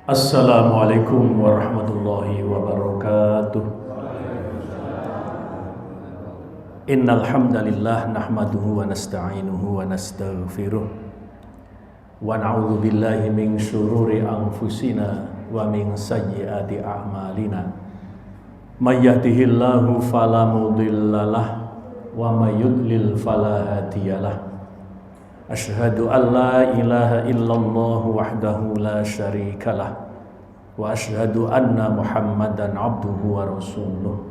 Assalamualaikum warahmatullahi wabarakatuh. Innal hamdalillah nahmaduhu wa nasta'inuhu wa nastaghfiruh wa na'udzu billahi min syururi anfusina wa min sayyiati a'malina. May yahdihillahu fala mudhillalah wa may yudlil fala hadiyalah. Asyhadu an la ilaha illallah wahdahu la syarikalah wa asyhadu anna Muhammadan abduhu wa rasuluh.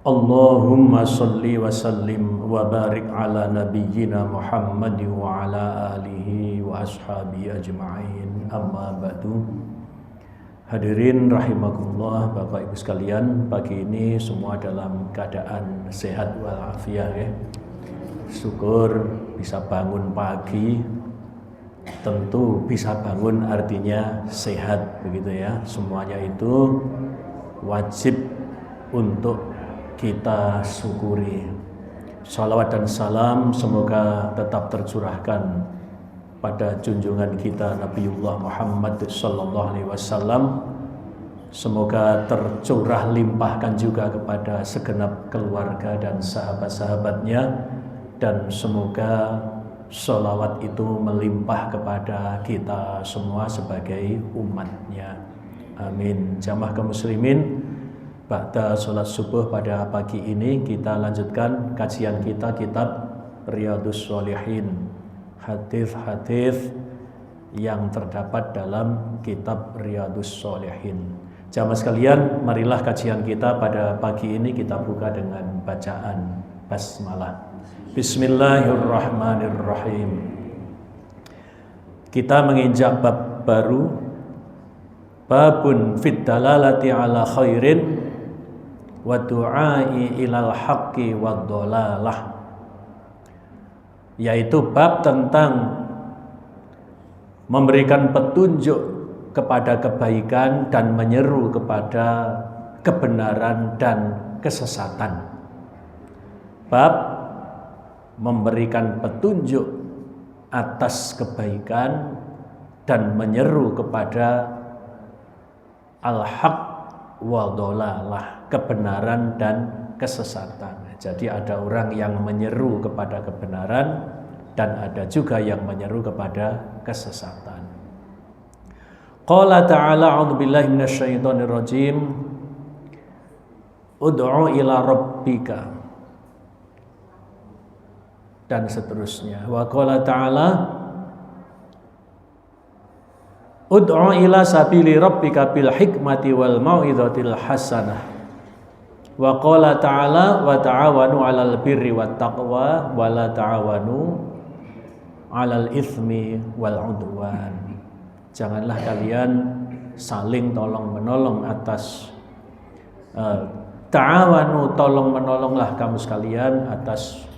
Allahumma salli wa sallim wa barik ala nabiyyina Muhammad wa ala alihi wa ashabihi ajma'in. Amma ba'du. Hadirin rahimakumullah, Bapak Ibu sekalian, pagi ini semua dalam keadaan sehat walafiat ya. Syukur bisa bangun pagi. Tentu bisa bangun artinya sehat begitu ya. Semuanya itu wajib untuk kita syukuri. Salawat dan salam semoga tetap tercurahkan pada junjungan kita Nabiullah Muhammad sallallahu alaihi wasallam. Semoga tercurah limpahkan juga kepada segenap keluarga dan sahabat-sahabatnya, dan semoga sholawat itu melimpah kepada kita semua sebagai umatnya. Amin. Jamaah kaum muslimin, ba'da sholat subuh pada pagi ini kita lanjutkan kajian kita kitab Riyadhus Shalihin, hadis-hadis yang terdapat dalam kitab Riyadhus Shalihin. Jamaah sekalian, marilah kajian kita pada pagi ini kita buka dengan bacaan basmalah. Bismillahirrahmanirrahim. Kita menginjak bab baru, babun fid dalalati ala khairin wa du'ai ilal haqqi wad dhalalah, yaitu bab tentang memberikan petunjuk kepada kebaikan dan menyeru kepada kebenaran dan kesesatan. Bab memberikan petunjuk atas kebaikan dan menyeru kepada al-haq wa dhalalah, kebenaran dan kesesatan. Jadi ada orang yang menyeru kepada kebenaran dan ada juga yang menyeru kepada kesesatan. Qala ta'ala a'udzu billahi minasyaitonir rajim. Ud'u ila rabbika, dan seterusnya. Wa qala ta'ala ud'u ila sabili rabbika bil hikmati wal mau'izatil hasanah. Wa qala ta'ala wa ta'awanu 'alal birri wat taqwa wa la ta'awanu 'alal itsmi wal 'udwan. Janganlah kalian saling tolong-menolong atas ta'awanu, tolong-menolonglah kamu sekalian atas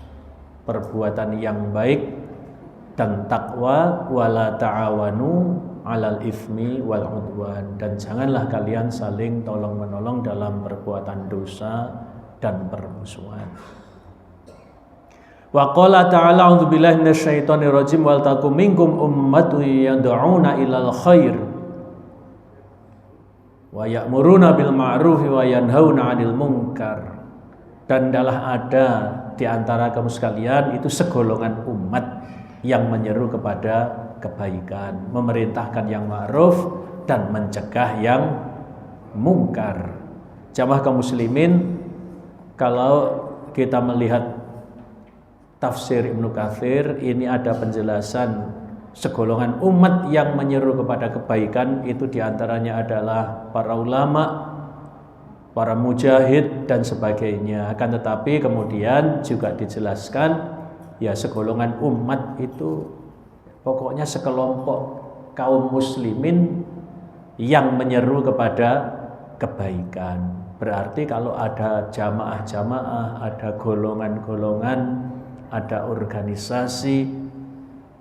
perbuatan yang baik dan takwa, wala ta'awanu 'alal itsmi wal 'udwan, dan janganlah kalian saling tolong-menolong dalam perbuatan dosa dan permusuhan. Wa qala ta'ala a'udzu billahi minasyaitonir rajim wal takum minkum ummatun yad'una ilal khair wa ya'muruna bil ma'ruf wa yanhauna 'anil munkar. Dan adalah ada di antara kamu sekalian itu segolongan umat yang menyeru kepada kebaikan, memerintahkan yang ma'ruf dan mencegah yang mungkar. Jamaah kaum muslimin, kalau kita melihat tafsir Ibnu Katsir, ini ada penjelasan segolongan umat yang menyeru kepada kebaikan itu diantaranya adalah para ulama, para mujahid dan sebagainya. Akan tetapi kemudian juga dijelaskan ya segolongan umat itu pokoknya sekelompok kaum muslimin yang menyeru kepada kebaikan. Berarti kalau ada jamaah-jamaah, ada golongan-golongan, ada organisasi,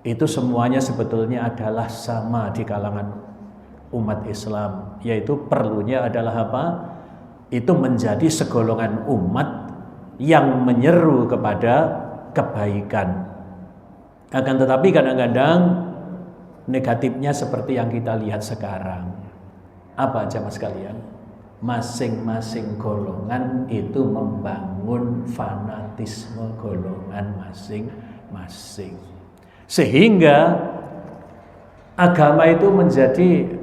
itu semuanya sebetulnya adalah sama di kalangan umat Islam, yaitu perlunya adalah apa? Itu menjadi segolongan umat yang menyeru kepada kebaikan. Akan tetapi kadang-kadang negatifnya seperti yang kita lihat sekarang. Apa jamaah sekalian? Masing-masing golongan itu membangun fanatisme golongan masing-masing. Sehingga agama itu menjadi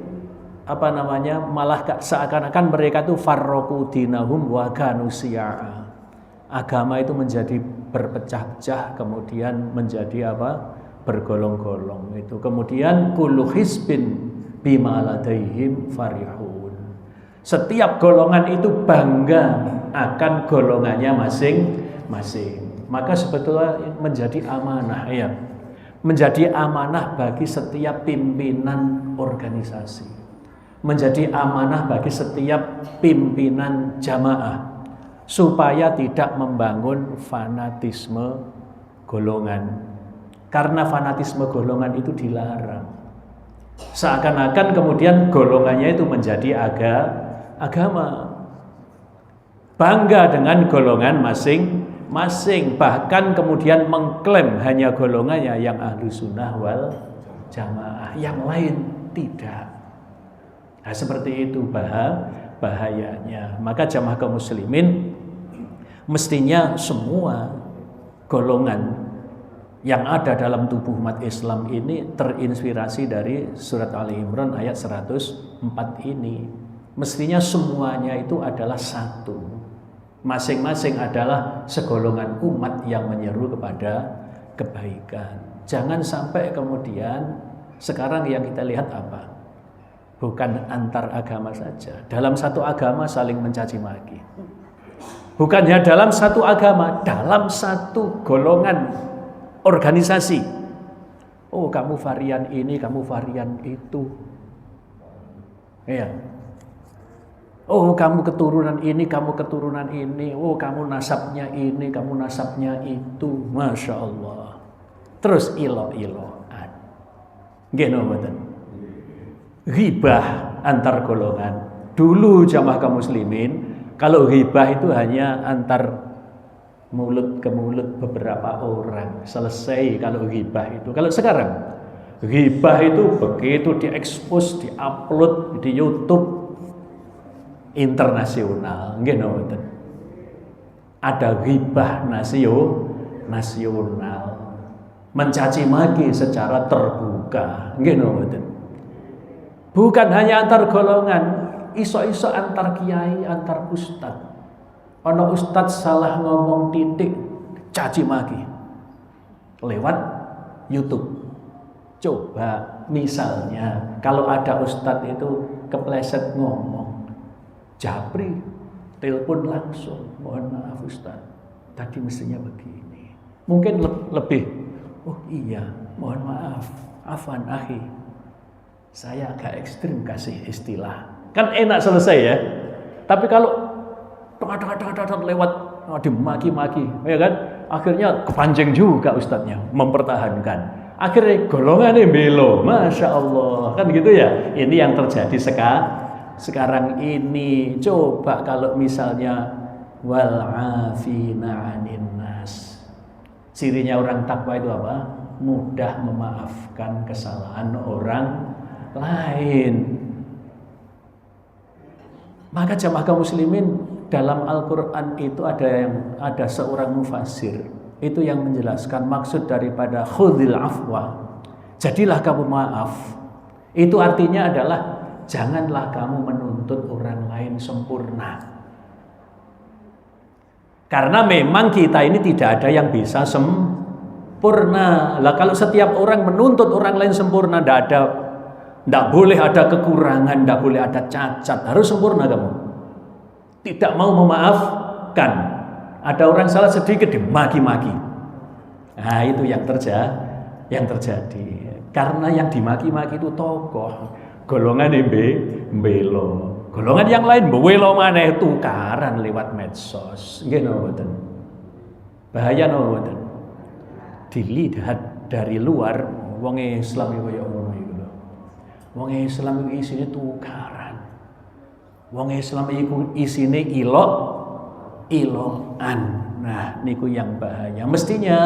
malah seakan-akan mereka itu farraqu dinahum wa kanu syi'a. Agama itu menjadi berpecah-pecah, kemudian menjadi bergolong-golong itu. Kemudian kullu hizbin bima ladaihim farihun. Setiap golongan itu bangga akan golongannya masing-masing. Maka sebetulnya menjadi amanah ya. Menjadi amanah bagi setiap pimpinan organisasi. Menjadi amanah bagi setiap pimpinan jamaah supaya tidak membangun fanatisme golongan. Karena fanatisme golongan itu dilarang. Seakan-akan kemudian golongannya itu menjadi agama. Bangga dengan golongan masing-masing, bahkan kemudian mengklaim hanya golongannya yang ahlu sunnah wal jamaah, yang lain tidak. Nah, seperti itu bahayanya. Maka jamaah kaum muslimin, mestinya semua golongan yang ada dalam tubuh umat Islam ini terinspirasi dari surat Ali Imran ayat 104 ini. Mestinya semuanya itu adalah satu. Masing-masing adalah segolongan umat yang menyeru kepada kebaikan. Jangan sampai kemudian sekarang yang kita lihat apa? Bukan antar agama saja. Dalam satu agama saling mencaci maki. Bukan hanya dalam satu agama, dalam satu golongan organisasi. Oh, kamu varian ini, kamu varian itu. Iya. Oh, kamu keturunan ini, kamu keturunan ini. Oh, kamu nasabnya ini, kamu nasabnya itu. Masya Allah. Terus ilo-iloan. Gini betul. Ghibah antar golongan. Dulu jamaah kaum muslimin, kalau ghibah itu hanya antar mulut ke mulut beberapa orang. Selesai kalau ghibah itu. Kalau sekarang ghibah itu begitu diekspos, diupload di YouTube internasional, nggih nonton. Ada ghibah nasional, mencaci maki secara terbuka, nggih nonton. Bukan hanya antar golongan, iso-iso antar kiai, antar ustad. Ono ustad salah ngomong titik, caci maki lewat YouTube. Coba misalnya kalau ada ustad itu kepleset ngomong, japri, telepon langsung, mohon maaf ustad, tadi mestinya begini. Mungkin lebih, oh iya, mohon maaf, afwan akhi, saya agak ekstrim kasih istilah. Kan enak selesai ya. Tapi kalau lewat dimaki-maki, ya kan? Akhirnya kepancing juga ustadznya mempertahankan. Akhirnya golongannya belo, masya Allah, kan gitu ya. Ini yang terjadi sekarang ini. Coba kalau misalnya wal afina 'anin nas. Cirinya orang takwa itu apa? Mudah memaafkan kesalahan orang lain. Maka jamaah kaum muslimin, dalam Al-Quran itu ada seorang mufassir itu yang menjelaskan maksud daripada khudhil afwa, jadilah kamu maaf, itu artinya adalah janganlah kamu menuntut orang lain sempurna. Karena memang kita ini tidak ada yang bisa sempurna. Lah kalau setiap orang menuntut orang lain sempurna, tidak boleh ada kekurangan, tidak boleh ada cacat, harus sempurna kamu. Tidak mau memaafkan. Ada orang salah sedikit dimaki-maki. Nah itu yang terjadi. Karena yang dimaki-maki itu tokoh, golongan belo. Golongan yang lain belo maneh tukaran lewat medsos. Nggih napa mboten? Bahaya napa mboten? Dilihat dari luar wong Islam kaya ngono iku lho. Wong Islam iku isine tukaran. Wong Islam iku isine ilokan. Nah, niku yang bahaya. Mestinya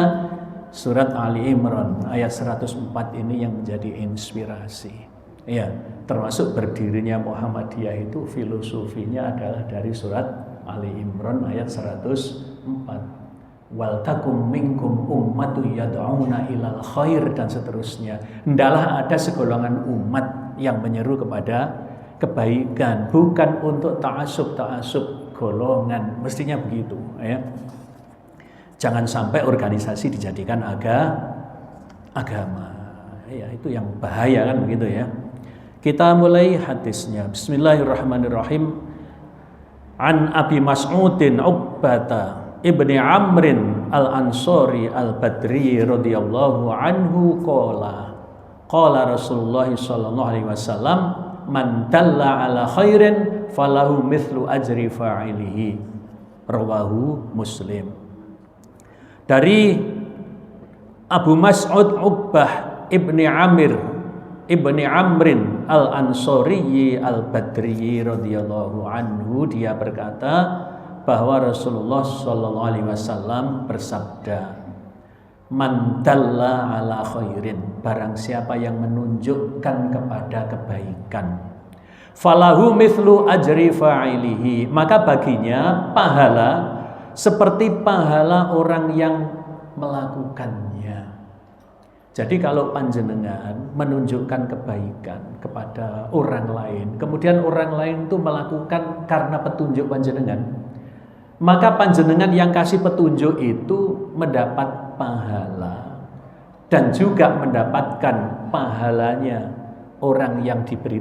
surat Ali Imran ayat 104 ini yang menjadi inspirasi. Ya, termasuk berdirinya Muhammadiyah itu filosofinya adalah dari surat Ali Imran ayat 104. Wal takum minkum ummatu yad'una ilal khair dan seterusnya. Hendaklah ada segolongan umat yang menyeru kepada kebaikan, bukan untuk ta'assub golongan. Mestinya begitu, ya. Jangan sampai organisasi dijadikan agama. Ya, itu yang bahaya kan begitu ya. Kita mulai hadisnya. Bismillahirrahmanirrahim. An Abi Mas'udin Uqbata Ibni Amrin Al-Ansari Al-Badri radhiyallahu anhu qala Rasulullah sallallahu alaihi wasallam man dalla ala khairin falahu mithlu ajri fa'ilihi rawahu Muslim. Dari Abu Mas'ud Uqbah Ibni Amrin Al-Ansari Al-Badri radhiyallahu anhu, dia berkata bahwa Rasulullah sallallahu alaihi wasallam bersabda, man dalla ala khairin, barang siapa yang menunjukkan kepada kebaikan, falahu mithlu ajri fa'ilihi, maka baginya pahala seperti pahala orang yang melakukannya. Jadi kalau panjenengan menunjukkan kebaikan kepada orang lain, kemudian orang lain itu melakukan karena petunjuk panjenengan, maka panjenengan yang kasih petunjuk itu mendapat pahala dan juga mendapatkan pahalanya orang yang diberi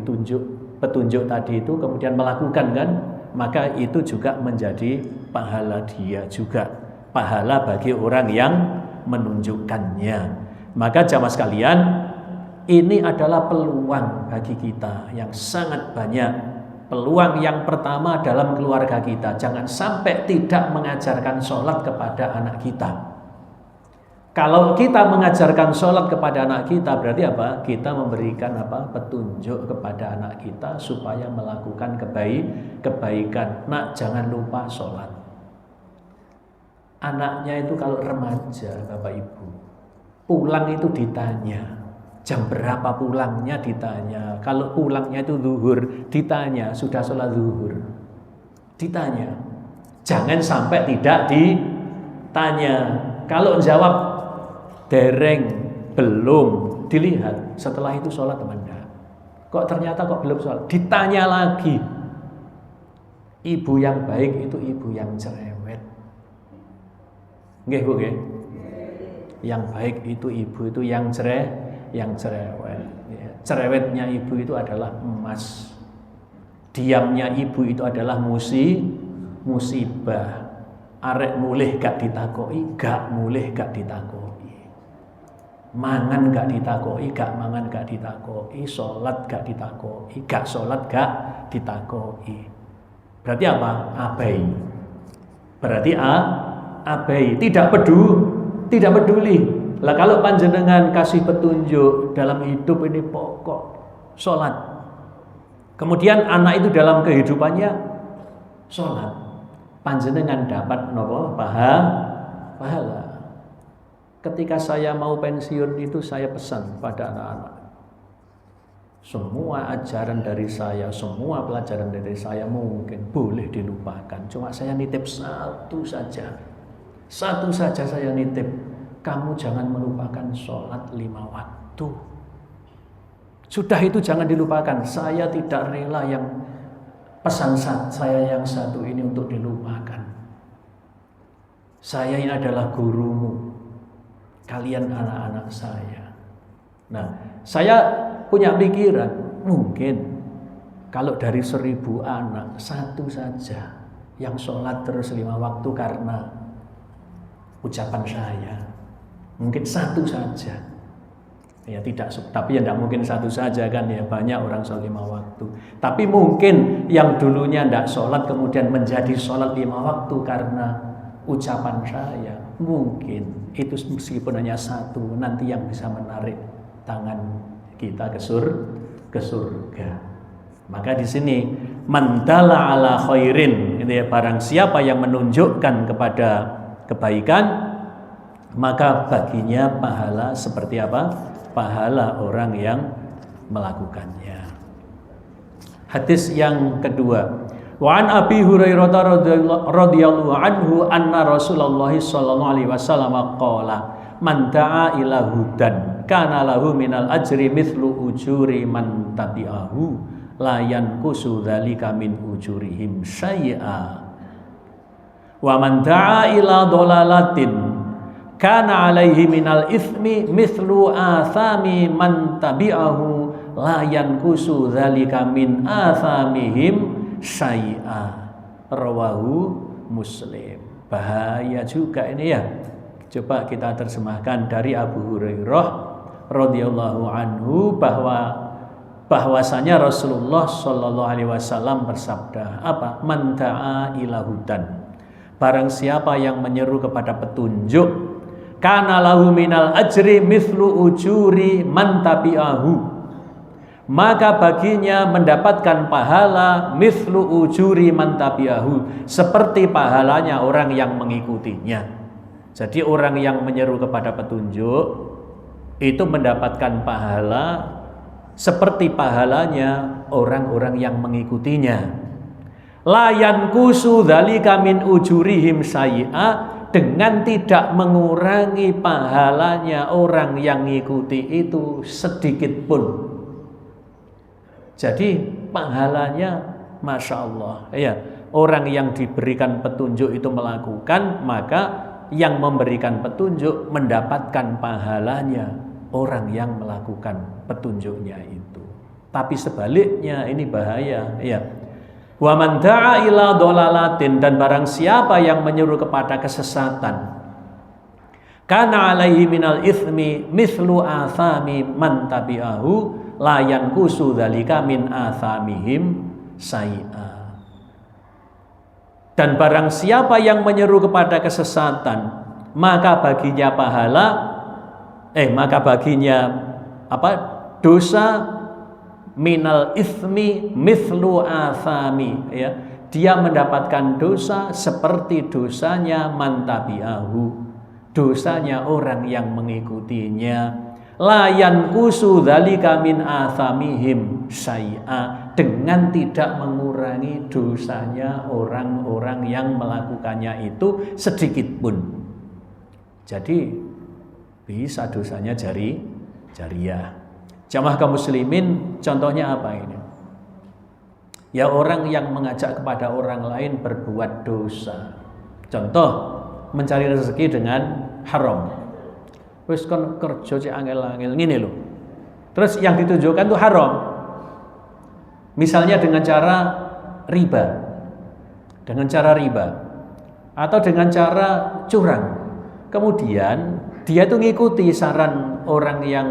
petunjuk tadi itu kemudian melakukan, kan, maka itu juga menjadi pahala dia juga, pahala bagi orang yang menunjukkannya. Maka jamaah sekalian, ini adalah peluang bagi kita yang sangat banyak. Peluang yang pertama dalam keluarga kita, jangan sampai tidak mengajarkan sholat kepada anak kita. Kalau kita mengajarkan sholat kepada anak kita, berarti apa? Kita memberikan petunjuk kepada anak kita supaya melakukan kebaikan. Nak, jangan lupa sholat. Anaknya itu kalau remaja, Bapak Ibu, pulang itu ditanya, jam berapa pulangnya ditanya. Kalau pulangnya itu zuhur, ditanya, sudah sholat zuhur, ditanya. Jangan sampai tidak ditanya. Kalau jawab dereng, belum, dilihat setelah itu sholat teman. Kok ternyata belum sholat, ditanya lagi. Ibu yang baik itu ibu yang cerewet. Nggih Bu, nggih. Yang baik itu ibu itu yang cerewet. Cerewetnya ibu itu adalah emas. Diamnya ibu itu adalah musibah. Arek mulih gak ditakoki, gak mulih gak ditakoki. Mangan gak ditakoki, gak mangan gak ditakoki. Sholat gak ditakoki, gak sholat gak ditakoki. Berarti apa? Abai. Berarti abai, tidak peduli. Lah kalau panjenengan kasih petunjuk dalam hidup ini pokok sholat, kemudian anak itu dalam kehidupannya sholat, panjenengan dapat pahala. Ketika saya mau pensiun itu saya pesan pada anak-anak, semua ajaran dari saya, semua pelajaran dari saya mungkin boleh dilupakan, cuma saya nitip satu saja saya nitip. Kamu jangan melupakan sholat 5 waktu. Sudah itu jangan dilupakan. Saya tidak rela yang pesan saya yang satu ini untuk dilupakan. Saya ini adalah gurumu, kalian anak-anak saya. Nah, saya punya pikiran, mungkin kalau dari 1000 anak, satu saja yang sholat terus 5 waktu karena ucapan saya. Mungkin satu saja. Ya tidak, tapi ya tidak mungkin satu saja kan ya, banyak orang sholat 5 waktu. Tapi mungkin yang dulunya tidak sholat kemudian menjadi sholat 5 waktu karena ucapan saya. Mungkin itu meskipun hanya satu, nanti yang bisa menarik tangan kita ke surga. Maka di sini mandala ala khairin, itu ya, barang siapa yang menunjukkan kepada kebaikan, maka baginya pahala seperti apa? Pahala orang yang melakukannya. Hadis yang kedua, wa an Abi Hurairah radhiyallahu anhu anna Rasulullah sallallahu alaihi wasallam qala man da'a ila hudan kana lahu minal ajri mithlu ujuri man tabi'ahu la yanqusu dzalika min ujurihim syai'a wa man da'a ila dolalatin kana alaihi minal ithmi mithlu athami man tabi'ahu la yanqusu dzalika min athamihim syai'a. Rawahu Muslim. Bahaya juga ini ya. Coba kita terjemahkan dari Abu Hurairah radhiyallahu anhu bahwasanya Rasulullah sallallahu alaihi wasallam bersabda, apa? Man da'a ila hudan. Barang siapa yang menyeru kepada petunjuk, kana lahu minal ajri mithlu ujuri man tabi'ahu. Maka baginya mendapatkan pahala mithlu ujuri man tabi'ahu, seperti pahalanya orang yang mengikutinya. Jadi orang yang menyeru kepada petunjuk itu mendapatkan pahala seperti pahalanya orang-orang yang mengikutinya. La yanqusu dzalika min ujurihim syai'a, dengan tidak mengurangi pahalanya orang yang mengikuti itu sedikit pun. Jadi pahalanya Masya Allah ya, orang yang diberikan petunjuk itu melakukan, maka yang memberikan petunjuk mendapatkan pahalanya orang yang melakukan petunjuknya itu. Tapi sebaliknya ini bahaya ya. Wa man da'a ila dolalatin, dan barang siapa yang menyuruh kepada kesesatan, kana alaihi minal ithmi mithlu athami man tabi'ahu la yanqusu dzalika min athamihim syai'a. Dan barang siapa yang menyeru kepada kesesatan, maka baginya dosa minal ithmi mithlu athami ya. Dia mendapatkan dosa seperti dosanya man tabi'ahu, dosanya orang yang mengikutinya. La yanqusu dzalika min athamihim syai'a, dengan tidak mengurangi dosanya orang-orang yang melakukannya itu sedikit pun. Jadi bisa dosanya jariyah. Jamaah kaum muslimin, contohnya apa ini? Ya orang yang mengajak kepada orang lain berbuat dosa. Contoh, mencari rezeki dengan haram. Wis kon kerja cek angel-angel ngene lho. Terus yang ditunjukkan itu haram. Misalnya dengan cara riba. Atau dengan cara curang. Kemudian dia tuh ngikuti saran orang yang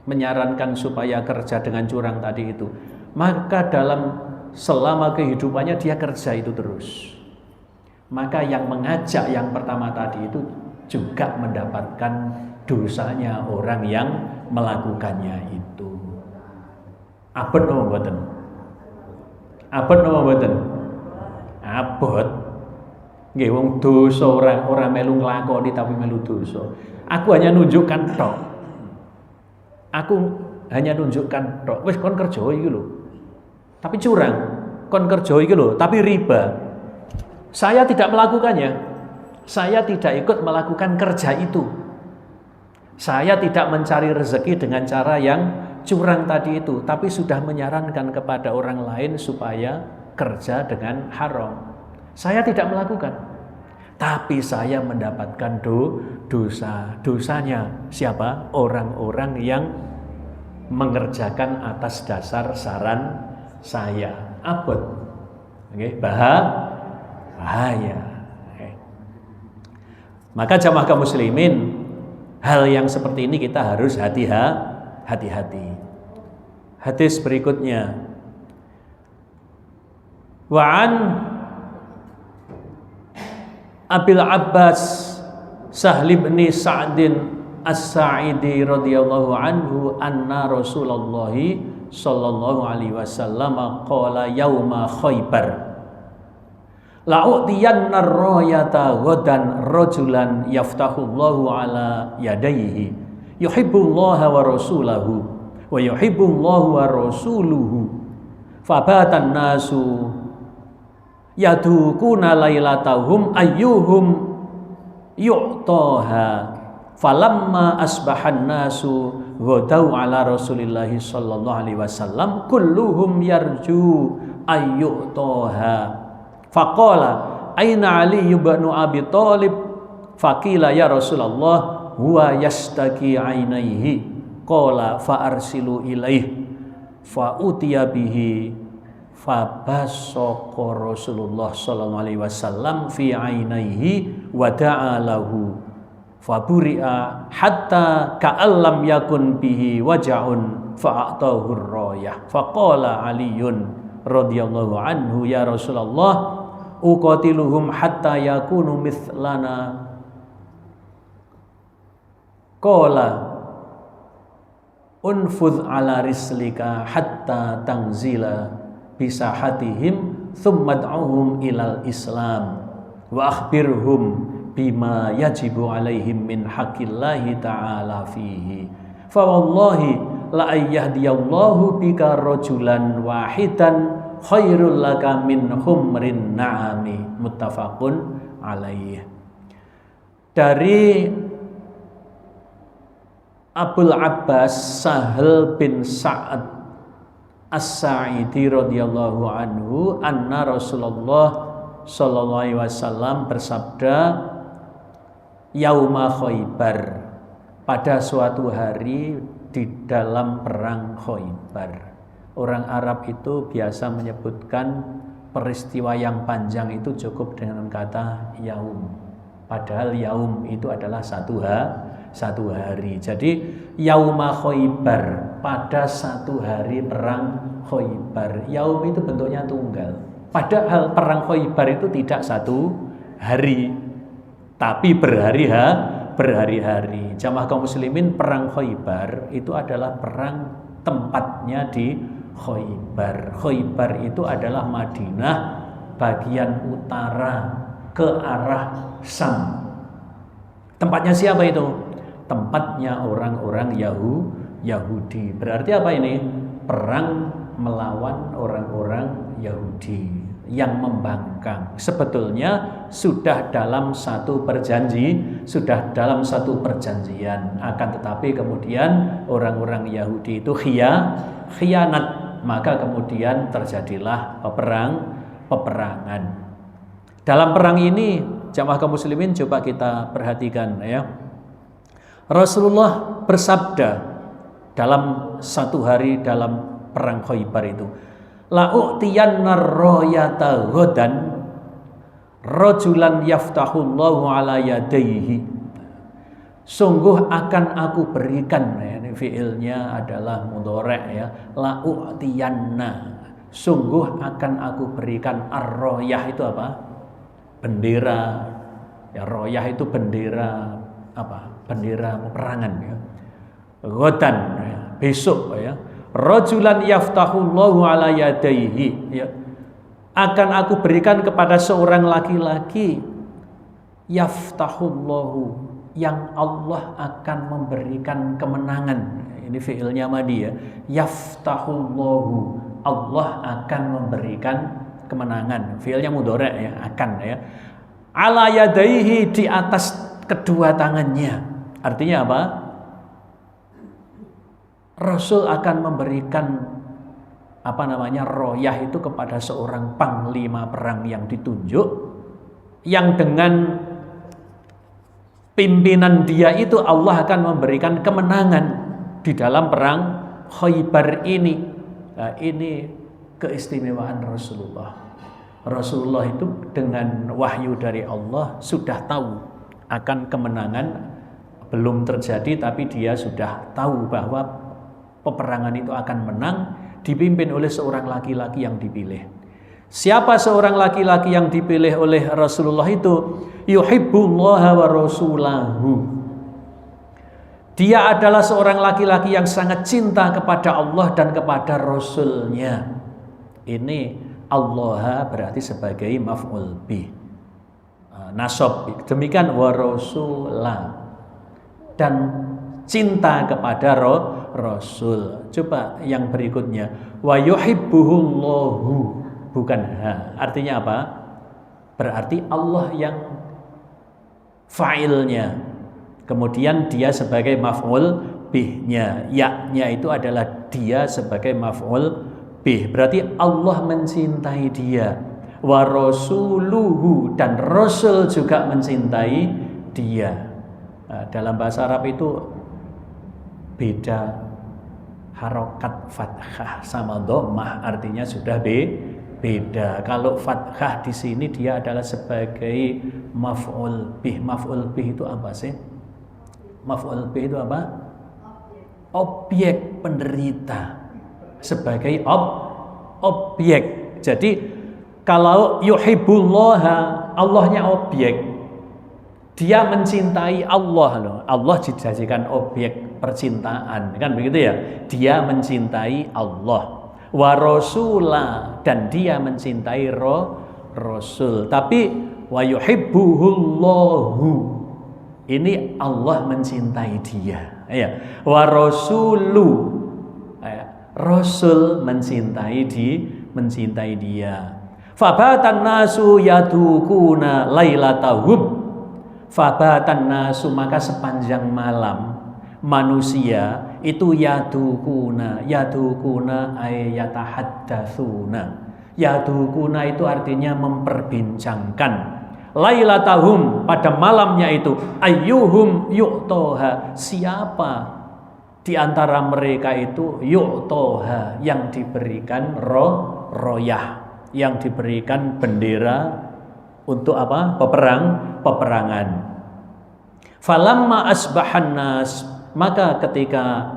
menyarankan supaya kerja dengan curang tadi itu. Maka selama kehidupannya dia kerja itu terus. Maka yang mengajak yang pertama tadi itu juga mendapatkan dosanya orang yang melakukannya itu. Abot napa mboten? Abot. Nggih wong dosa ora melu nglakoni tapi melu dosa. Aku hanya nunjukkan tok. Wis kon kerja iki lho. Tapi curang. Kon kerja iki lho, tapi riba. Saya tidak melakukannya. Saya tidak ikut melakukan kerja itu. Saya tidak mencari rezeki dengan cara yang curang tadi itu, tapi sudah menyarankan kepada orang lain supaya kerja dengan haram. Saya tidak melakukan, tapi saya mendapatkan dosanya. Siapa? Orang-orang yang mengerjakan atas dasar saran saya. Abot. Oke, bahaya. Maka jamaah kaum muslimin, hal yang seperti ini kita harus hati-hati. Hadis berikutnya, wa an Abil Abbas Sahl bin Sa'din As-Sa'idi radhiyallahu anhu anna Rasulullah sallallahu alaihi wasallam qala yauma Khaibar la'u'tiyanna ar-rayata ghadan rajulan yaftahullahu ala yadayhi yuhibbullaha wa rasulahu wa yuhibbullahu wa rasuluhu fabatan nasu yadukuna lailatahum ayyuhum yu'taha falamma asbahan nasu ghadau ala rasulillahi sallallahu alaihi wasallam kulluhum yarju ayyu'taha faqala aina ali ibn abi thalib faqila ya rasulullah huwa yastaki ainaihi qala fa arsilu ilaihi fa utiya bihi fabasaqa Rasulullah sallallahu alaihi wasallam fi ainaihi wa da'a lahu faburi'a hatta ka'allam yakun bihi waja'un fa'atahu ar-rayah faqala Aliyun radhiyallahu anhu ya Rasulullah uqatiluhum hatta yakunu mithlana qala unfudh ala rislika hatta tangzila bisahatihim thumma ad'uhum ilal islam wa akhbirhum bima yajibu alaihim min haqqillahi ta'ala fihi fa wallahi la ayyahdiyallahu bika rajulan wahidan khairul laka min humrin na'ami muttafaqun alaih. Dari Abul Abbas Sahal bin Sa'ad As-Sa'idi radhiyallahu anhu anna Rasulullah sallallahu alaihi wasallam bersabda yauma Khaybar, pada suatu hari di dalam perang Khaybar. Orang Arab itu biasa menyebutkan peristiwa yang panjang itu cukup dengan kata yaum. Padahal yaum itu adalah satu hari. Jadi yauma Khaybar, pada satu hari perang Khaybar. Yaum itu bentuknya tunggal. Padahal perang Khaybar itu tidak satu hari, tapi berhari-hari. Jamaah kaum muslimin, perang Khaybar itu adalah perang tempatnya di Khaybar. Khaybar itu adalah Madinah bagian utara ke arah Syam. Tempatnya siapa itu? Tempatnya orang-orang Yahudi. Berarti apa ini? Perang melawan orang-orang Yahudi yang membangkang. Sebetulnya sudah dalam satu perjanjian, akan tetapi kemudian orang-orang Yahudi itu khianat, maka kemudian terjadilah peperangan. Dalam perang ini, jamaah kaum muslimin, coba kita perhatikan ya. Rasulullah bersabda dalam satu hari dalam perang Khaybar itu, la u'tiyanna ar-rayata ghadan rajulan yaftahullahu ala yadayhi. Sungguh akan aku berikan, ya, ini fiilnya adalah mudhari' ya. La u'tiyanna, sungguh akan aku berikan. Ar-rayah itu apa? Bendera. Ya, rayah itu bendera apa? Bendera peperangan ya. Ghadan ya, besok ya. Rajulan yaftahullahu ala yadayhi ya. Akan aku berikan kepada seorang laki-laki yaftahullahu, yang Allah akan memberikan kemenangan. Ini fi'ilnya madi ya. Yaftahullahu, Allah akan memberikan kemenangan. Fi'ilnya mudhari' ya, akan ya. Ala yadayhi, di atas kedua tangannya. Artinya apa? Rasul akan memberikan royah itu kepada seorang panglima perang yang ditunjuk, yang dengan pimpinan dia itu Allah akan memberikan kemenangan di dalam perang Khaybar ini. Nah, ini keistimewaan Rasulullah. Rasulullah itu dengan wahyu dari Allah sudah tahu akan kemenangan, belum terjadi tapi dia sudah tahu bahwa peperangan itu akan menang, dipimpin oleh seorang laki-laki yang dipilih. Siapa seorang laki-laki yang dipilih oleh Rasulullah itu? Yuhibbullaha wa rasulahu. Dia adalah seorang laki-laki yang sangat cinta kepada Allah dan kepada Rasulnya. Ini Allah berarti sebagai maf'ul bih, nasab. Demikian wa rasulah, dan cinta kepada Rasul. Coba yang berikutnya, wa yuhibbuhullahu, bukan ha. Artinya apa? Berarti Allah yang fa'ilnya. Kemudian dia sebagai maf'ul bihnya. Ya-nya itu adalah dia sebagai maf'ul bih. Berarti Allah mencintai dia. Wa rasuluhu, dan Rasul juga mencintai dia. Nah, dalam bahasa Arab itu beda harokat fathah sama dhammah, artinya sudah beda. Kalau fathah di sini dia adalah sebagai maf'ul bih. Maf'ul bih itu apa sih? Maf'ul bih itu apa? Objek penderita. Sebagai objek. Jadi kalau yuhibbullaha, Allahnya objek. Dia mencintai Allah loh. Allah dijadikan objek percintaan, kan begitu ya? Dia mencintai Allah. Wa rasula, dan dia mencintai Rasul. Tapi wa yuhibbuhullahu, ini Allah mencintai dia. Ya. Wa rasulu, Rasul mencintai dia. Fabatan nasu yadukuna lailatahum. Fabatan nasu, maka sepanjang malam manusia itu yadukuna ay yatahaddatsuna. Yadukuna itu artinya memperbincangkan. Lailatahum, pada malamnya itu, ayyuhum yu'toha, siapa di antara mereka itu yu'toha, yang diberikan royah, yang diberikan bendera untuk apa? Peperangan. Falamma asbahan nas, maka ketika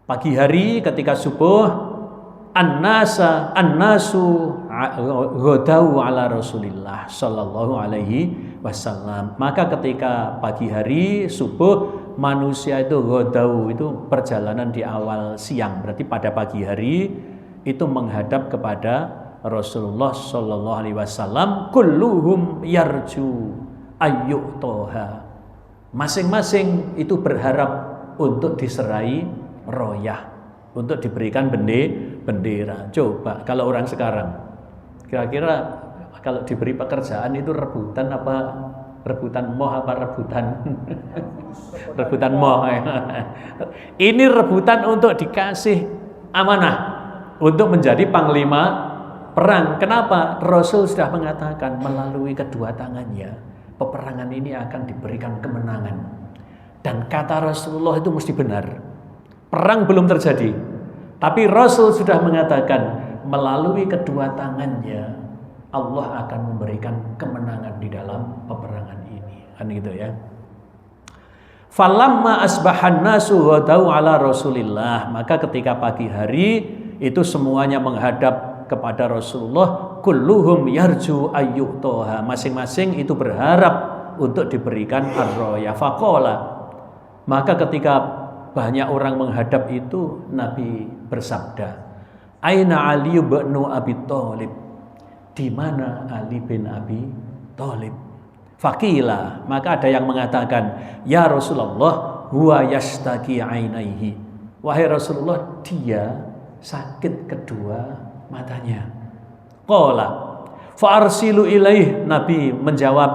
pagi hari, ketika subuh, annasu ghadau ala Rasulillah sallallahu alaihi wasallam. Maka ketika pagi hari, subuh, manusia itu ghadau, itu perjalanan di awal siang, berarti pada pagi hari itu menghadap kepada Rasulullah sallallahu alaihi wasallam. Kulluhum yarju ayyutoha, masing-masing itu berharap untuk diserai royah, untuk diberikan bendera. Coba kalau orang sekarang, kira-kira kalau diberi pekerjaan itu rebutan apa? Rebutan moh apa rebutan rebutan moh? Ini rebutan untuk dikasih amanah untuk menjadi panglima perang. Kenapa? Rasul sudah mengatakan melalui kedua tangannya peperangan ini akan diberikan kemenangan. Dan kata Rasulullah itu mesti benar. Perang belum terjadi, tapi Rasul sudah mengatakan melalui kedua tangannya Allah akan memberikan kemenangan di dalam peperangan ini. Kan gitu ya. Falamma asbahan nasu ghadau ala Rasulillah, maka ketika pagi hari itu semuanya menghadap kepada Rasulullah. Kulluhum yarju ayyutoha, masing-masing itu berharap untuk diberikan ar-roya. Faqala, maka ketika banyak orang menghadap itu, Nabi bersabda, Aina Ali bin Abi Thalib, di mana Ali bin Abi Thalib? Faqila, maka ada yang mengatakan, ya Rasulullah, huwa yastaki ainaihi, wahai Rasulullah, dia sakit kedua matanya. Qala fa'arsilu ilaih, Nabi menjawab,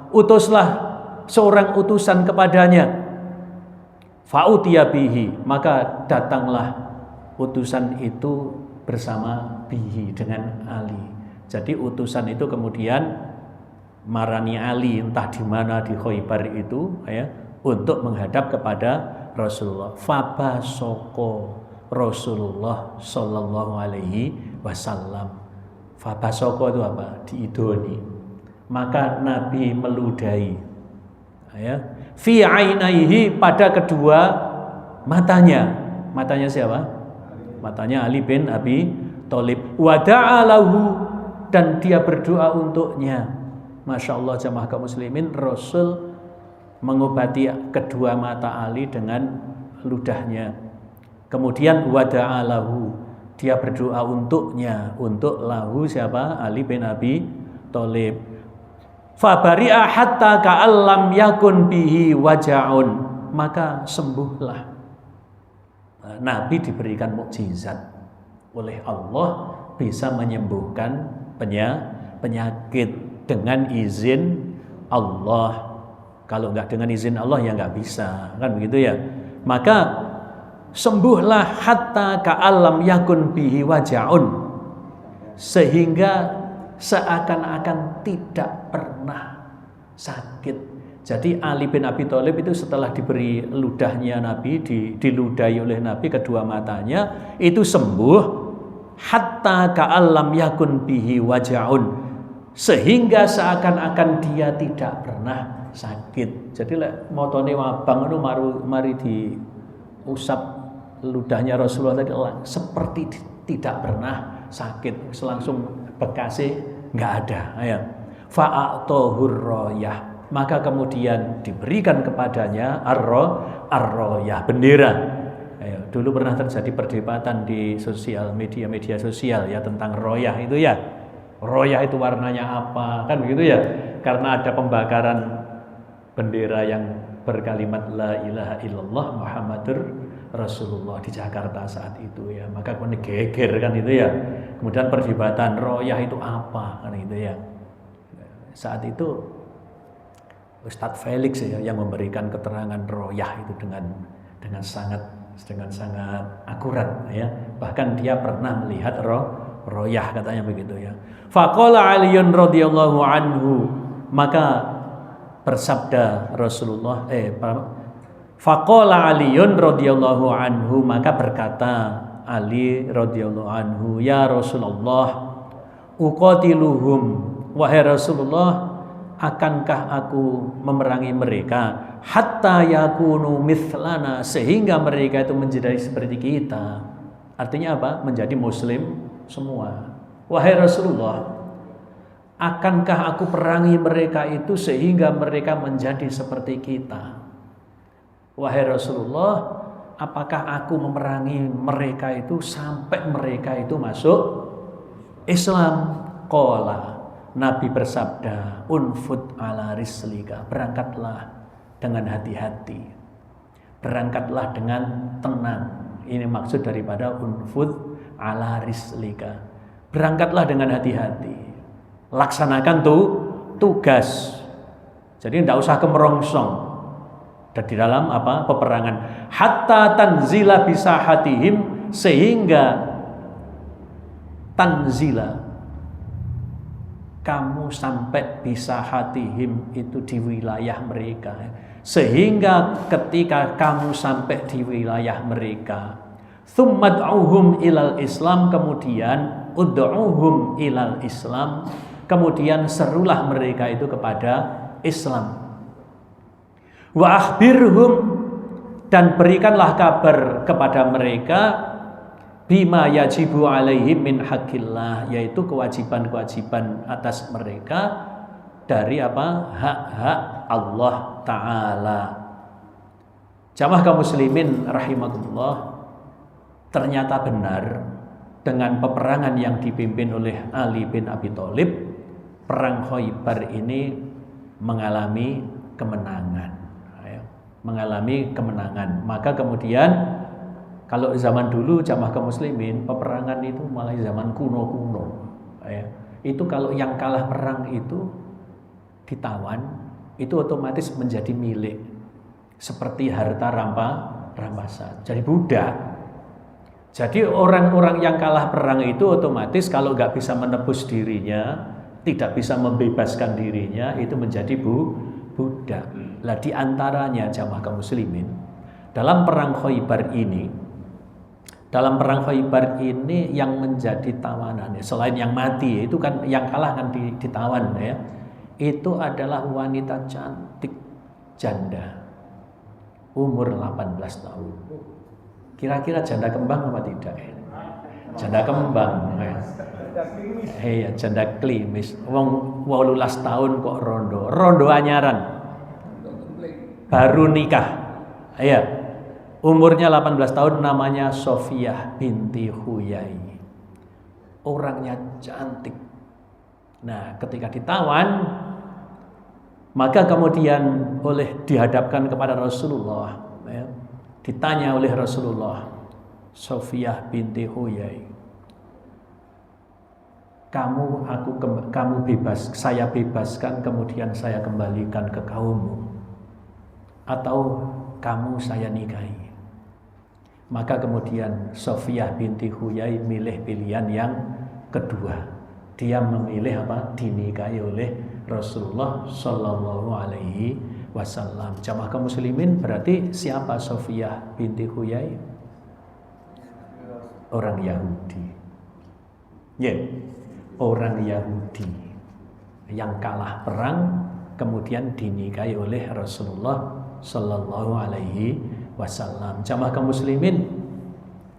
utuslah seorang utusan kepadanya. Fa'utiya bihi, maka datanglah utusan itu bersama bihi, dengan Ali. Jadi utusan itu kemudian marani Ali entah di mana di Khaybar itu ya, untuk menghadap kepada Rasulullah. Fabasoko Rasulullah sallallahu alaihi wasallam. Fabasoko itu apa? Diidoni. Maka Nabi meludahi ya, fi ainaihi, pada kedua matanya. Matanya siapa? Matanya Ali bin Abi Thalib. Wa da'alahu, dan dia berdoa untuknya. Masya Allah jamaah kaum muslimin, Rasul mengobati kedua mata Ali dengan ludahnya. Kemudian wada'alahu, dia berdoa untuknya, untuk lahu siapa? Ali bin Abi Thalib. Fabari'a hatta ka'allam yakun bihi waja'un, maka sembuhlah Nabi diberikan mukjizat oleh Allah, bisa menyembuhkan penyakit dengan izin Allah. Kalau nggak dengan izin Allah ya nggak bisa, kan begitu ya. Maka sembuhlah hatta ka'alam yakun bihi waja'un, sehingga seakan-akan tidak pernah sakit. Jadi Ali bin Abi Thalib itu setelah diberi ludahnya Nabi, diludahi oleh Nabi kedua matanya, itu sembuh hatta ka'alam yakun bihi waja'un, sehingga seakan-akan dia tidak pernah sakit. Jadi motone wabang itu mari diusap ludahnya Rasulullah tadi seperti tidak pernah sakit, langsung bekasnya nggak ada. Ya. Fa'atohur royah, maka kemudian diberikan kepadanya ar-royah, bendera. Ya, dulu pernah terjadi perdebatan di media sosial ya tentang royah itu ya. Royah itu warnanya apa, kan begitu ya? Karena ada pembakaran bendera yang berkalimat la ilaha illallah Muhammadur Rasulullah di Jakarta saat itu ya, maka kemudian geger kan itu ya. Kemudian perdebatan royah itu apa kan itu ya. Saat itu Ustadz Felix ya yang memberikan keterangan royah itu dengan sangat akurat ya. Bahkan dia pernah melihat royah, katanya begitu ya. Faqala Aliyun radhiyallahu anhu, maka bersabda Rasulullah faqala Aliyun radhiyallahu anhu, maka berkata Ali radhiyallahu anhu, ya Rasulullah, uqatiluhum, wahai Rasulullah, akankah aku memerangi mereka hatta yakunu mithlana, sehingga mereka itu menjadi seperti kita. Artinya apa? Menjadi muslim semua. Wahai Rasulullah, akankah aku perangi mereka itu sehingga mereka menjadi seperti kita? Wahai Rasulullah, apakah aku memerangi mereka itu sampai mereka itu masuk Islam? Qala, Nabi bersabda, unfud ala rislika, berangkatlah dengan hati-hati, berangkatlah dengan tenang. Ini maksud daripada unfud ala rislika, berangkatlah dengan hati-hati, laksanakan tugas. Jadi tidak usah kemerongsong di dalam peperangan. Hatta tanzila bisahatihim, sehingga tanzila, kamu sampai bisahatihim, itu di wilayah mereka. Sehingga ketika kamu sampai di wilayah mereka, tsummad'uhum ilal Islam, kemudian ud'uhum ilal Islam, kemudian serulah mereka itu kepada Islam. Wa akhbirhum, dan berikanlah kabar kepada mereka, bima yajibu alaihim min haqqillah, yaitu kewajiban-kewajiban atas mereka dari hak-hak Allah Ta'ala. Jamaah kaum muslimin rahimakumullah, ternyata benar dengan peperangan yang dipimpin oleh Ali bin Abi Thalib, perang Khaybar ini mengalami kemenangan. Maka kemudian kalau zaman dulu jamaah kaum muslimin, peperangan itu malah zaman kuno-kuno. Itu kalau yang kalah perang itu ditawan, itu otomatis menjadi milik, seperti harta rampasan, jadi budak. Jadi orang-orang yang kalah perang itu otomatis kalau nggak bisa menebus dirinya, tidak bisa membebaskan dirinya, itu menjadi budak. Lah di antaranya jamaah kaum muslimin, dalam perang Khaybar ini yang menjadi tawanannya selain yang mati, itu kan yang kalah kan ditawan ya. Itu adalah wanita cantik janda umur 18 tahun. Kira-kira janda kembang apa tidak? Janda kembang. Janda klimis. Wong 18 tahun kok rondo anyaran. Baru nikah. Umurnya 18 tahun, namanya Sofiyah binti Huyai. Orangnya cantik. Nah, ketika ditawan, maka kemudian dihadapkan kepada Rasulullah, ditanya oleh Rasulullah, Sofiyah binti Huyai, kamu bebas, saya bebaskan, kemudian saya kembalikan ke kaummu, atau kamu saya nikahi. Maka kemudian Sofiyah binti Huyai milih pilihan yang kedua. Dia memilih apa? Dinikahi oleh Rasulullah Shallallahu Alaihi Wasallam. Jamaah kaum muslimin, berarti siapa Sofiyah binti Huyai? Orang Yahudi. Orang Yahudi yang kalah perang kemudian dinikahi oleh Rasulullah Sallallahu Alaihi Wasallam. Jamaah kaum muslimin,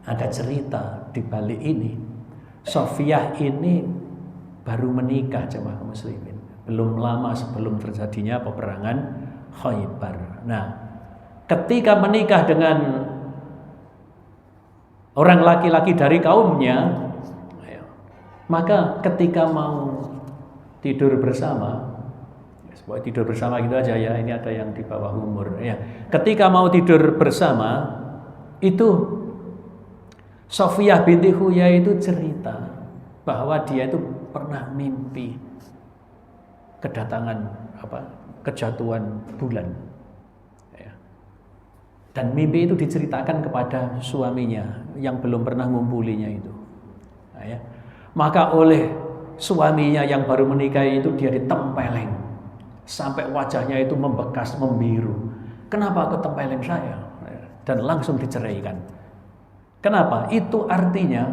ada cerita di balik ini. Sofiyah ini baru menikah, jamaah kaum muslimin, belum lama sebelum terjadinya peperangan Khaybar. Nah, ketika menikah dengan orang laki-laki dari kaumnya, maka ketika mau tidur bersama, tidur bersama gitu aja ya, ini ada yang di bawah umur ya. Ketika mau tidur bersama, itu Sofiyah binti Huyai itu cerita bahwa dia itu pernah mimpi kedatangan kejatuhan bulan. Dan mimpi itu diceritakan kepada suaminya yang belum pernah ngumpulinya itu. Maka oleh suaminya yang baru menikah itu dia ditempeleng sampai wajahnya itu membekas, membiru. Kenapa kau tempeleng saya? Dan langsung diceraikan. Kenapa? Itu artinya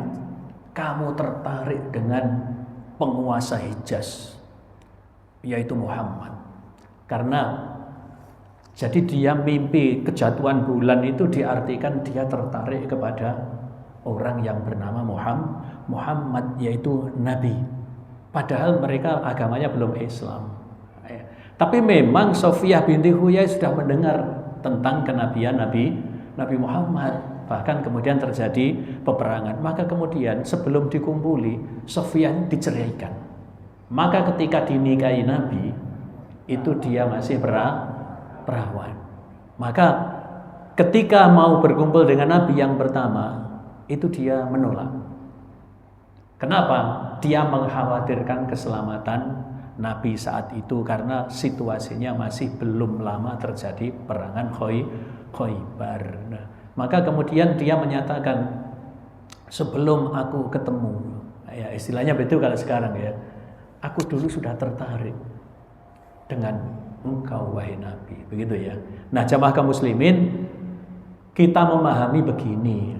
kamu tertarik dengan penguasa Hijaz, yaitu Muhammad. Karena jadi dia mimpi kejatuhan bulan itu diartikan dia tertarik kepada orang yang bernama Muhammad, yaitu Nabi. Padahal mereka agamanya belum Islam. Tapi memang Sofiyah binti Huyai sudah mendengar tentang kenabian Nabi Muhammad. Bahkan kemudian terjadi peperangan. Maka kemudian sebelum dikumpuli, Sofiyah diceraikan. Maka ketika dinikahi Nabi, itu dia masih perawan. Maka ketika mau berkumpul dengan Nabi yang pertama, itu dia menolak. Kenapa? Dia mengkhawatirkan keselamatan Nabi saat itu karena situasinya masih belum lama terjadi perangan Khaybar. Nah, maka kemudian dia menyatakan, sebelum aku ketemu, ya istilahnya betul kalau sekarang ya, aku dulu sudah tertarik dengan engkau wahai Nabi, begitu ya. Nah, jamaah kaum muslimin, kita memahami begini,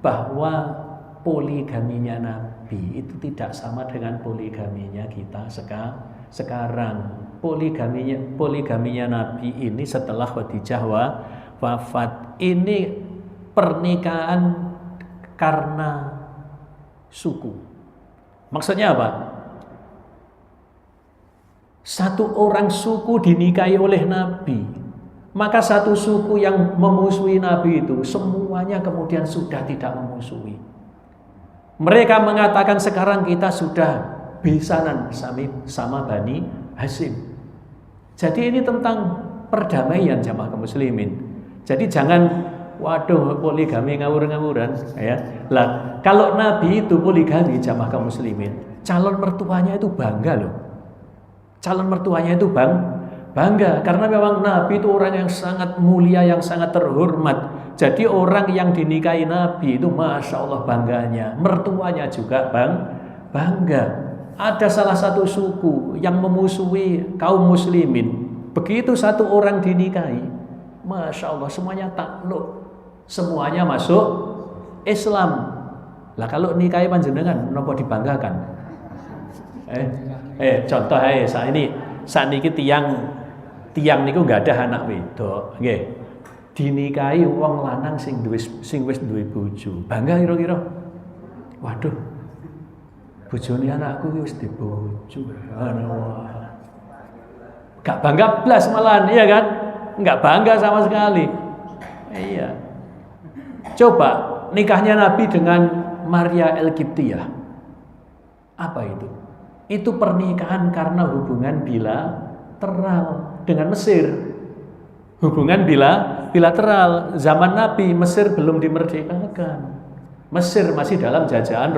bahwa poligaminya Nabi itu tidak sama dengan poligaminya kita sekarang. Poligaminya Nabi ini setelah Khadijah wafat, ini pernikahan karena suku. Maksudnya apa? Satu orang suku dinikahi oleh Nabi, maka satu suku yang memusuhi Nabi itu semuanya kemudian sudah tidak memusuhi. Mereka mengatakan sekarang kita sudah besanan sama Bani Hashim. Jadi ini tentang perdamaian jamaah kaum muslimin. Jadi jangan waduh poligami ngawur-ngawuran ya. Lah, kalau Nabi itu poligami jamaah kaum muslimin, calon mertuanya itu bangga loh. Calon mertuanya itu bangga karena memang Nabi itu orang yang sangat mulia, yang sangat terhormat. Jadi orang yang dinikahi Nabi itu Masya Allah bangganya. Mertuanya juga bangga. Ada salah satu suku yang memusuhi kaum muslimin, begitu satu orang dinikahi, Masya Allah semuanya takluk, semuanya masuk Islam. Lah kalau nikahi panjenengan napa dibanggakan? Contoh saat ini tiang niku nggak ada anak wedok, nggih. Dinikahi wong lanang sing wis duwe bojo. Bangga kira-kira? Waduh. Bojone anakku wis duwe bojo. Gak bangga blas malahan, iya kan? Enggak bangga sama sekali. Iya. Coba nikahnya Nabi dengan Maria El-Qibtiyah. Apa itu? Itu pernikahan karena hubungan bilateral dengan Mesir. Hubungan bilateral. Zaman Nabi Mesir belum dimerdekakan. Mesir masih dalam jajahan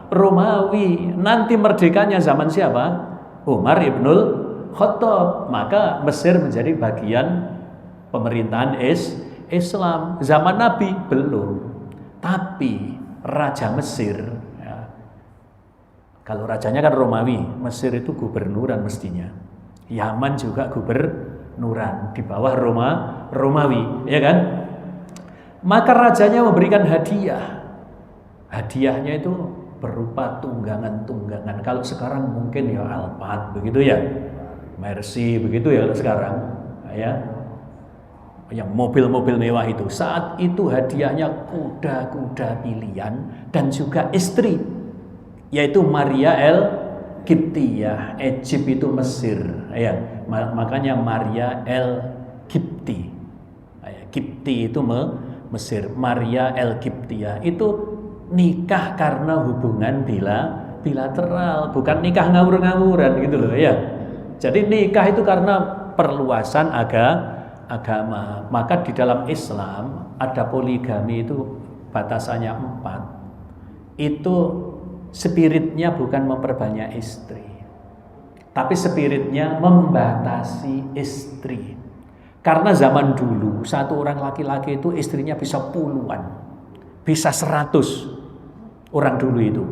Romawi. Nanti merdekanya zaman siapa? Umar ibnul Khattab. Maka Mesir menjadi bagian pemerintahan Islam. Zaman Nabi belum. Tapi Raja Mesir, ya, kalau rajanya kan Romawi, Mesir itu gubernuran mestinya. Yaman juga gubernuran di bawah Romawi, ya kan? Maka rajanya memberikan hadiah. Hadiahnya itu berupa tunggangan-tunggangan. Kalau sekarang mungkin ya Alphard begitu ya, Mercy begitu ya kalau sekarang, ya. Yang mobil-mobil mewah itu. Saat itu hadiahnya kuda-kuda pilihan dan juga istri, yaitu Maria el-Qibtiyah. Egypt itu Mesir, ya. Makanya Maria el-Qibti. Qibti itu Mesir. Maria el-Qibtiyah itu nikah karena hubungan bilateral, bukan nikah ngawur-ngawuran gitu loh, ya. Jadi nikah itu karena perluasan agama. Maka di dalam Islam ada poligami, itu batasannya 4. Itu spiritnya bukan memperbanyak istri, tapi spiritnya membatasi istri. Karena zaman dulu satu orang laki-laki itu istrinya bisa puluhan, bisa 100 orang dulu itu.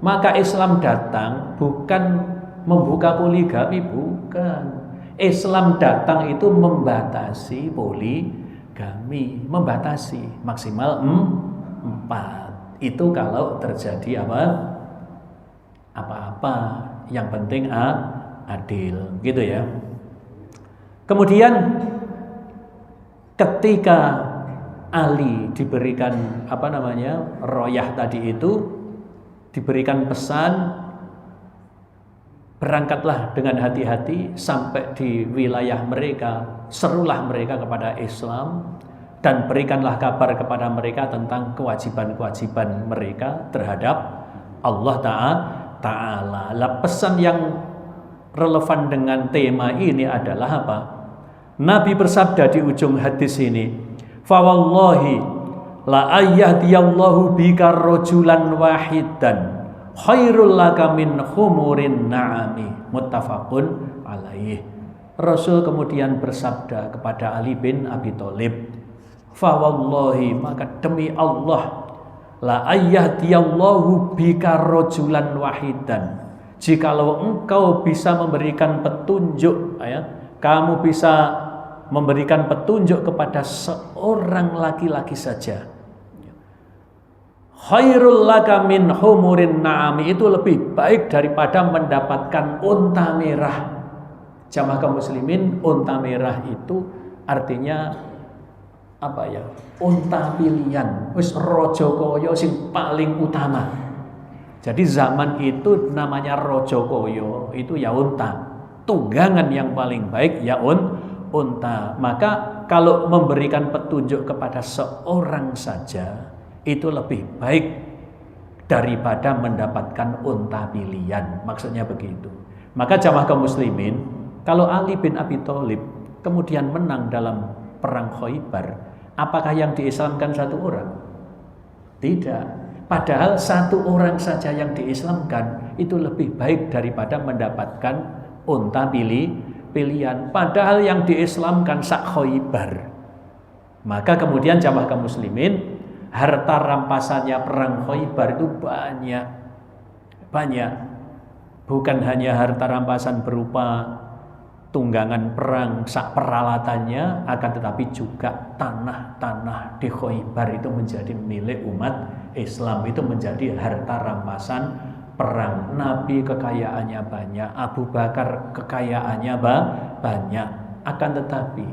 Maka Islam datang bukan membuka poligami, bukan. Islam datang itu membatasi poligami, membatasi maksimal 4. Itu kalau terjadi apa-apa, yang penting adil, gitu ya. Kemudian ketika Ali diberikan royah tadi itu, diberikan pesan, berangkatlah dengan hati-hati sampai di wilayah mereka, serulah mereka kepada Islam dan berikanlah kabar kepada mereka tentang kewajiban-kewajiban mereka terhadap Allah Ta'ala. Lah, pesan yang relevan dengan tema ini adalah apa? Nabi bersabda di ujung hadis ini, "Fa wallahi la ayyahdiyallahu bika rajulan wahidan khairul laka min khumurin na'ami." Muttafaqun alaih. Rasul kemudian bersabda kepada Ali bin Abi Thalib, "Fa wallahi, maka demi Allah, la ayyahdiyallahu bika rajulan wahidan." Jikalau engkau bisa memberikan petunjuk, kamu bisa memberikan petunjuk kepada seorang laki-laki saja, khairul laka min humurin na'ami, itu lebih baik daripada mendapatkan unta merah. Jamaah kaum muslimin, unta merah itu artinya apa ya? Unta pilihan, wis raja kaya sing paling utama. Jadi zaman itu namanya raja kaya itu ya unta. Tunggangan yang paling baik ya unta. Maka kalau memberikan petunjuk kepada seorang saja itu lebih baik daripada mendapatkan unta pilihan. Maksudnya begitu. Maka jamaah kaum muslimin, kalau Ali bin Abi Thalib kemudian menang dalam perang Khaybar, apakah yang diislamkan satu orang? Tidak. Padahal satu orang saja yang diislamkan itu lebih baik daripada mendapatkan unta pilihan. Padahal yang diislamkan sak Khaybar. Maka kemudian jamaah kaum muslimin, harta rampasannya perang Khaybar itu banyak. Bukan hanya harta rampasan berupa tunggangan perang sak peralatannya, akan tetapi juga tanah-tanah di Khaybar itu menjadi milik umat Islam, itu menjadi harta rampasan perang. Nabi kekayaannya banyak, Abu Bakar kekayaannya banyak. Akan tetapi,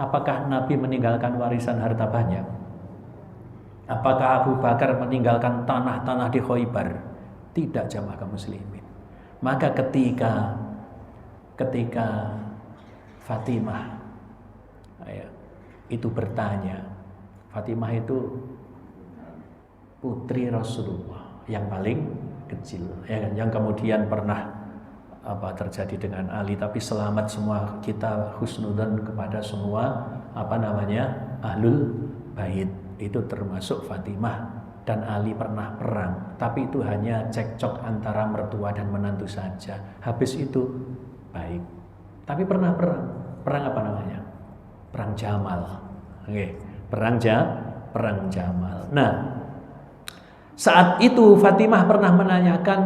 apakah Nabi meninggalkan warisan harta banyak? Apakah Abu Bakar meninggalkan tanah-tanah di Khaybar? Tidak, jamaah kaum muslimin. Maka ketika Fatimah itu bertanya, Fatimah itu putri Rasulullah yang paling kecil, yang kemudian pernah terjadi dengan Ali, tapi selamat semua kita, husnudzan kepada semua ahlul bait, itu termasuk Fatimah dan Ali pernah perang, tapi itu hanya cekcok antara mertua dan menantu saja. Habis itu baik. Tapi pernah perang. Perang apa namanya? Perang Jamal. Oke, perang Jamal. Nah, saat itu Fatimah pernah menanyakan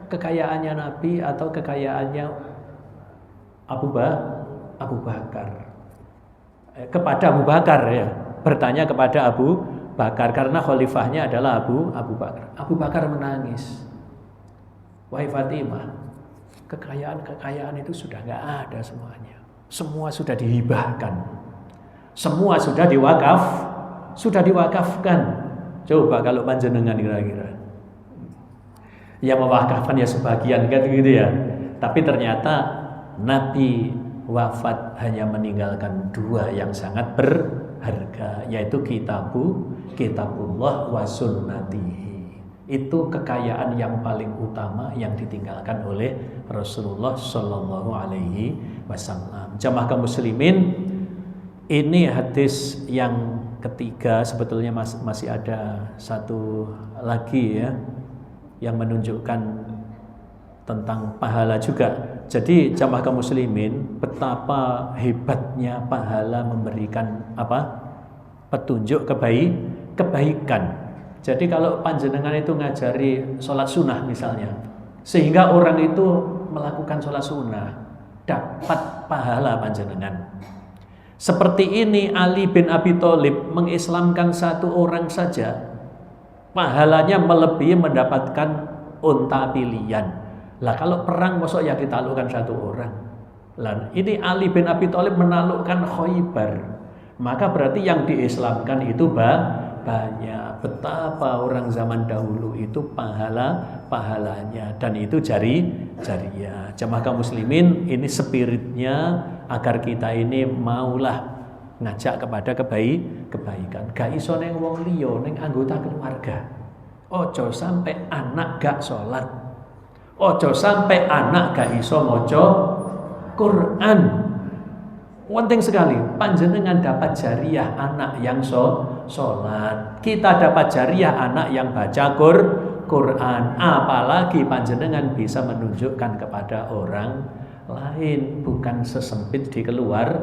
kekayaannya Nabi atau kekayaannya Abu Bakar. Kepada Abu Bakar ya, bertanya kepada Abu Bakar karena khalifahnya adalah Abu Bakar. Abu Bakar menangis. Wahai Fatimah, kekayaan itu sudah nggak ada semuanya. Semua sudah dihibahkan. Semua sudah diwakafkan. Coba kalau panjenengan kira-kira. Ya mewakafkan ya sebagian kan gitu ya. Tapi ternyata Nabi wafat hanya meninggalkan 2 yang sangat berharga, yaitu kitabullah wa sunnatihi. Itu kekayaan yang paling utama yang ditinggalkan oleh Rasulullah Shallallahu Alaihi Wasallam. Jamaah kaum muslimin, ini hadis yang ketiga. Sebetulnya masih ada satu lagi ya, yang menunjukkan tentang pahala juga. Jadi jamaah kaum muslimin, betapa hebatnya pahala memberikan petunjuk kebaikan. Jadi kalau panjenengan itu ngajari sholat sunnah misalnya, sehingga orang itu melakukan sholat sunnah, dapat pahala panjenengan. Seperti ini Ali bin Abi Thalib mengislamkan 1 orang saja, pahalanya melebihi mendapatkan unta pilihan. Lah kalau perang mosok ya ditaklukkan 1 orang. Lah ini Ali bin Abi Thalib menaklukkan Khaybar. Maka berarti yang diislamkan itu banyak. Betapa orang zaman dahulu itu pahalanya, dan itu jariyah. Jamaah kaum muslimin, ini spiritnya agar kita ini maulah ngajak kepada kebaikan. Gak iso neng wong liya, neng anggota keluarga. Ojo sampai anak gak sholat. Ojo sampai anak gak iso maca Quran. Penting sekali, panjenengan dapat jariah anak yang sholat. Kita dapat jariah anak yang baca Quran. Apalagi panjenengan bisa menunjukkan kepada orang lain, bukan sesempit di keluarga.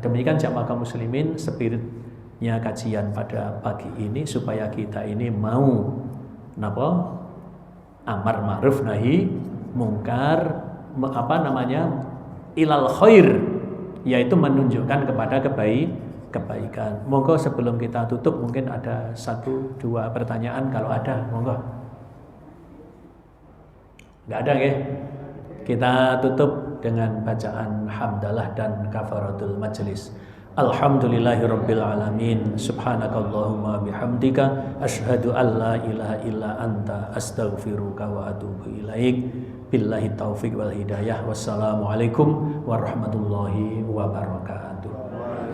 Demikian jamaah kaum muslimin, spiritnya kajian pada pagi ini, supaya kita ini mau amar ma'ruf nahi mungkar, ilal khair, yaitu menunjukkan kepada kebaikan. Monggo sebelum kita tutup mungkin ada 1-2 pertanyaan, kalau ada monggo. Enggak ada ya? Kita tutup dengan bacaan hamdalah dan kafaratul majlis. Alhamdulillahirabbil alamin. Subhanakallahumma bihamdika asyhadu an la ilaha illa anta astaghfiruka wa atubu ilaik. Billahi taufik wal hidayah. Wassalamualaikum warahmatullahi wabarakatuh.